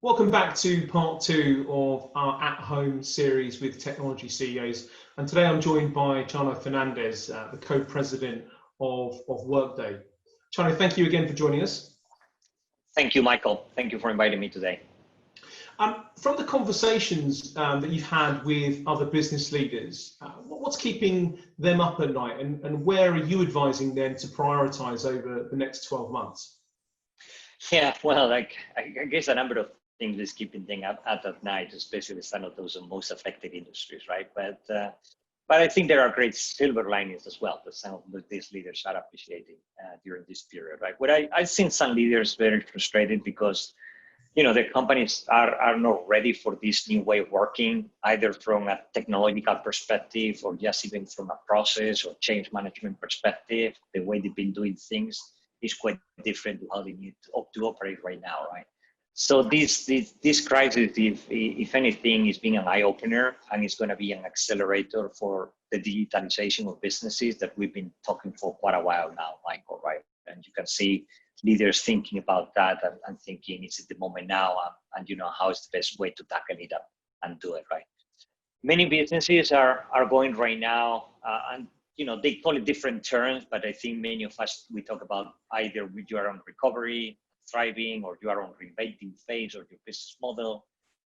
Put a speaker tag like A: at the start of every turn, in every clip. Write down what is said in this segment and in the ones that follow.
A: Welcome back to part two of our at-home series with technology CEOs. And today I'm joined by Chano Fernandez, the co-president of Workday. Chano, thank you again for joining us.
B: Thank you, Michael. Thank you for inviting me today.
A: From the conversations that you've had with other business leaders, what's keeping them up at night, and where are you advising them to prioritize over the next 12 months?
B: Yeah, well, I guess a number of things is keeping things up at night, especially some of those most affected industries, right? But I think there are great silver linings as well that some of these leaders are appreciating during this period, right? But I've seen some leaders very frustrated because, you know, the companies are not ready for this new way of working, either from a technological perspective or just even from a process or change management perspective. The way they've been doing things is quite different to how they need to operate right now, right? So this crisis, if anything, is being an eye-opener, and it's going to be an accelerator for the digitalization of businesses that we've been talking for quite a while now, Michael, right? And you can see leaders thinking about that and thinking, is it the moment now? And you know, how is the best way to tackle it and do it, right? Many businesses are going right now, and you know, they call it different terms, but I think many of us, we talk about either you are on recovery, thriving, or you are on reinventing phase or your business model.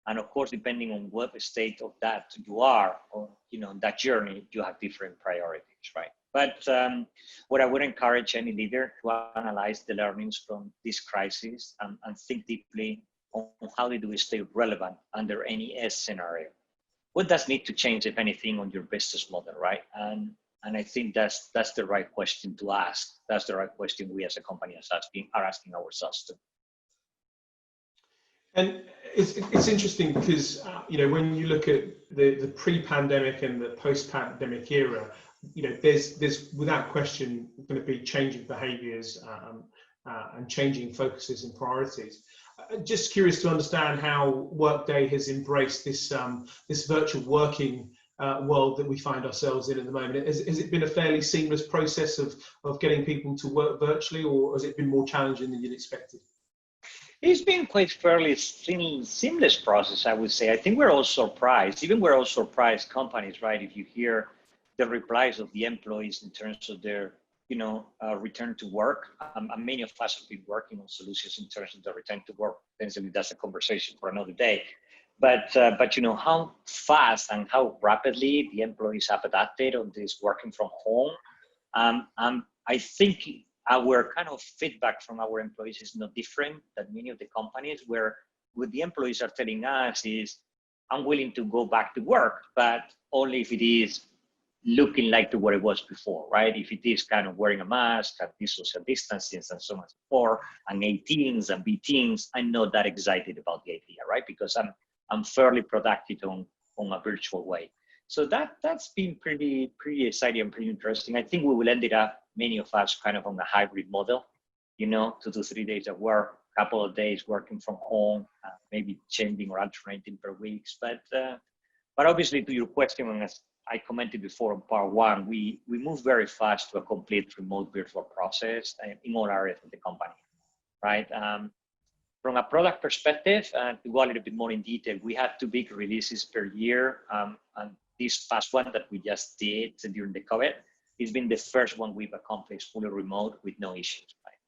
B: And of course, depending on what state of that you are, or, you know, that journey, you have different priorities, right? But what I would encourage any leader to analyze the learnings from this crisis and think deeply on how do we stay relevant under any scenario. What does need to change, if anything, on your business model, right? And I think that's the right question to ask. That's the right question we as a company are asking ourselves too.
A: And it's interesting because, you know, when you look at the pre-pandemic and the post-pandemic era, you know, there's without question going to be changing behaviors and changing focuses and priorities. Just curious to understand how Workday has embraced this virtual working world that we find ourselves in at the moment. Has it been a fairly seamless process of getting people to work virtually, or has it been more challenging than you'd expected?
B: It's been quite fairly seamless process, I would say. I think we're all surprised. Even we're all surprised companies, right? If you hear the replies of the employees in terms of their, you know, return to work. And many of us have been working on solutions in terms of the return to work. Potentially, that's a conversation for another day. But you know, how fast and how rapidly the employees have adapted on this working from home. I think our kind of feedback from our employees is not different than many of the companies, where what the employees are telling us is, I'm willing to go back to work, but only if it is looking like to what it was before, right? If it is kind of wearing a mask, at this social distancing and so on and so forth, and A teams and B teams, I'm not that excited about the idea, right? Because I'm fairly productive on a virtual way. So that's been pretty exciting and pretty interesting. I think we will end it up, many of us, kind of on a hybrid model, you know, 2 to 3 days of work, a couple of days working from home, maybe changing or alternating per weeks. But obviously, to your question, and as I commented before in part one, we moved very fast to a complete remote virtual process in all areas of the company, right? From a product perspective, to go a little bit more in detail, we had 2 big releases per year. And this past one that we just did during the COVID, it's been the first one we've accomplished fully remote with no issues, right?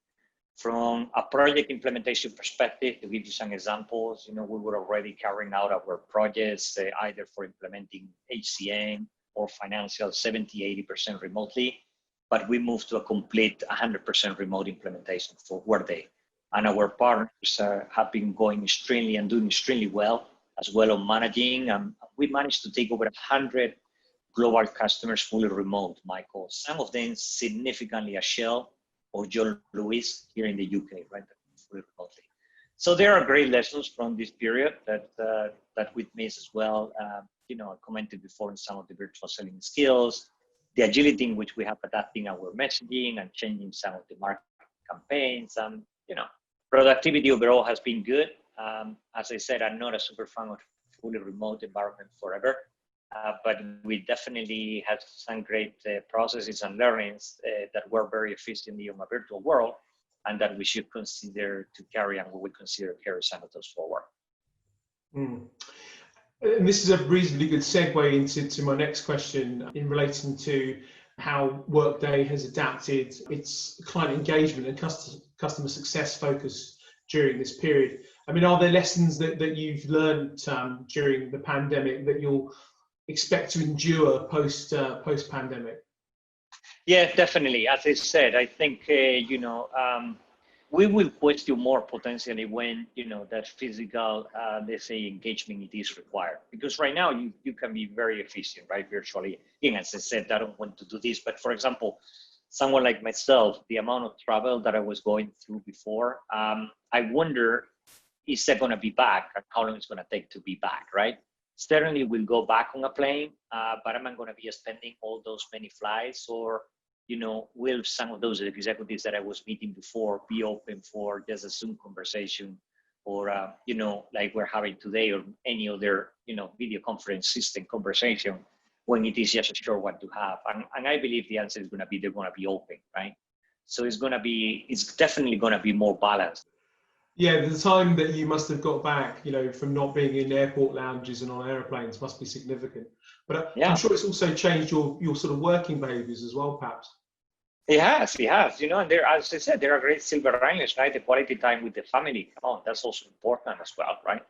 B: From a project implementation perspective, to give you some examples, you know, we were already carrying out our projects, either for implementing HCM or financial 70-80% remotely, but we moved to a complete 100% remote implementation for Workday. And our partners have been going extremely and doing extremely well as well on managing. We managed to take over 100 global customers fully remote, Michael. Some of them significantly a Shell or John Lewis here in the UK, right? Fully remotely. So there are great lessons from this period that we've missed as well. You know, I commented before on some of the virtual selling skills, the agility in which we have adapting our messaging and changing some of the marketing campaigns. You know, productivity overall has been good. As I said, I'm not a super fan of fully remote environment forever, but we definitely had some great processes and learnings that were very efficiently on a virtual world, and that we should consider to carry and what we consider carry some of those forward.
A: Mm. And this is a reasonably good segue into my next question in relation to how Workday has adapted its client engagement and customer success focus during this period. I mean, are there lessons that you've learned during the pandemic that you'll expect to endure post pandemic?
B: Yeah, definitely. As I said, I think we will question more potentially when that physical, let's say, engagement it is required. Because right now you can be very efficient, right, virtually. And as I said, I don't want to do this, but for example, someone like myself, the amount of travel that I was going through before, I wonder, is that going to be back, and how long it's going to take to be back, right? Certainly we'll go back on a plane, but am I going to be spending all those many flights, or will some of those executives that I was meeting before be open for just a Zoom conversation, or like we're having today, or any other video conference system conversation, when it is just a short one to have? And I believe the answer is going to be they're going to be open, right? So it's definitely going to be more balanced.
A: Yeah, the time that you must have got back, from not being in airport lounges and on airplanes must be significant. But
B: Yeah.
A: I'm sure it's also changed your sort of working behaviours as well, perhaps.
B: It has, and there, as I said, there are great silver linings, right? The quality time with the family, come on, that's also important as well, right?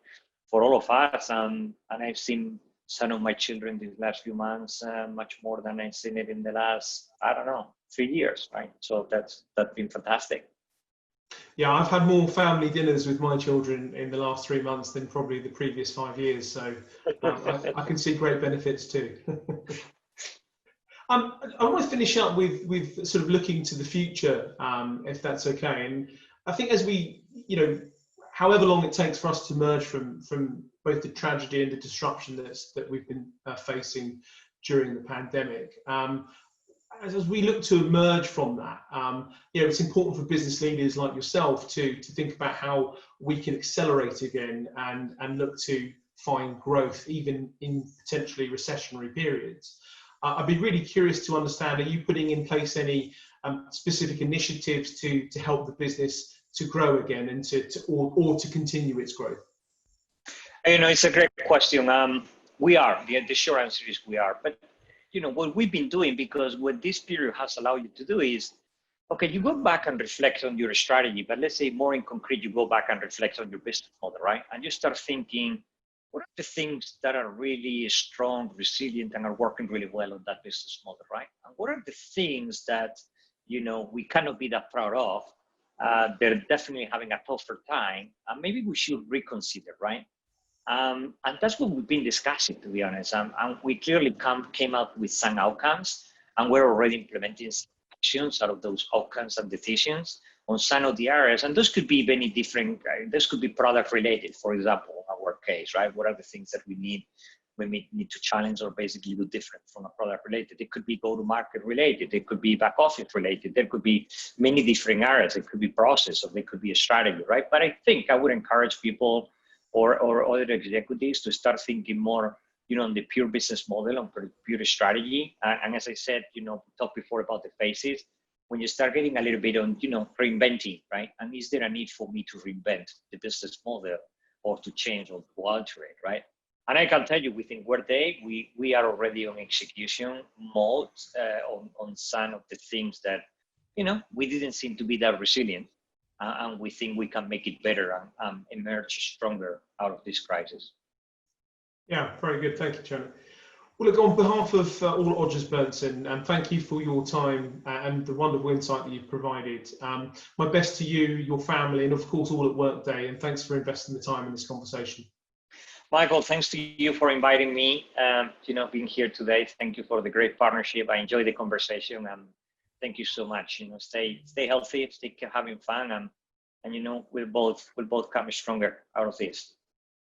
B: For all of us, and I've seen some of my children these last few months, much more than I've seen it in the last, 3 years, right? So that's been fantastic.
A: Yeah, I've had more family dinners with my children in the last 3 months than probably the previous 5 years. So I can see great benefits too. I want to finish up with sort of looking to the future, if that's okay. And I think as we, however long it takes for us to emerge from both the tragedy and the disruption that we've been facing during the pandemic, as we look to emerge from that, it's important for business leaders like yourself to think about how we can accelerate again and look to find growth even in potentially recessionary periods. I'd be really curious to understand, are you putting in place any specific initiatives to help the business to grow again and to continue its growth?
B: It's a great question. We are. The short answer is we are. But what we've been doing, because what this period has allowed you to do is, okay, you go back and reflect on your strategy, but let's say more in concrete, you go back and reflect on your business model, right? And you start thinking, what are the things that are really strong, resilient, and are working really well on that business model, right? And what are the things that, we cannot be that proud of? They're definitely having a tougher time, and maybe we should reconsider, right? And that's what we've been discussing, to be honest. And we clearly came up with some outcomes, and we're already implementing actions out of those outcomes and decisions on some of the areas. And those could be many different, this could be product related, for example, in our case, right? What are the things that we need to challenge or basically do different from a product related? It could be go-to-market related. It could be back office related. There could be many different areas. It could be process, or there could be a strategy, right? But I think I would encourage people or other executives to start thinking more, on the pure business model, on pure strategy. And as I said, we talked before about the phases. When you start getting a little bit on, reinventing, right? And is there a need for me to reinvent the business model or to change or to alter it, right? And I can tell you, within Workday, we are already on execution mode on some of the things that, we didn't seem to be that resilient. And we think we can make it better and emerge stronger out of this crisis.
A: Yeah, very good. Thank you, Chano. Well, look, on behalf of all at Odgers Berndtson, thank you for your time and the wonderful insight that you've provided. My best to you, your family, and of course all at Workday, and thanks for investing the time in this conversation.
B: Michael, thanks to you for inviting me, being here today. Thank you for the great partnership. I enjoyed the conversation, and thank you so much. Stay healthy, keep having fun, and we'll both come stronger out of this.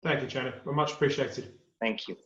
A: Thank you, Chano. Much appreciated.
B: Thank you.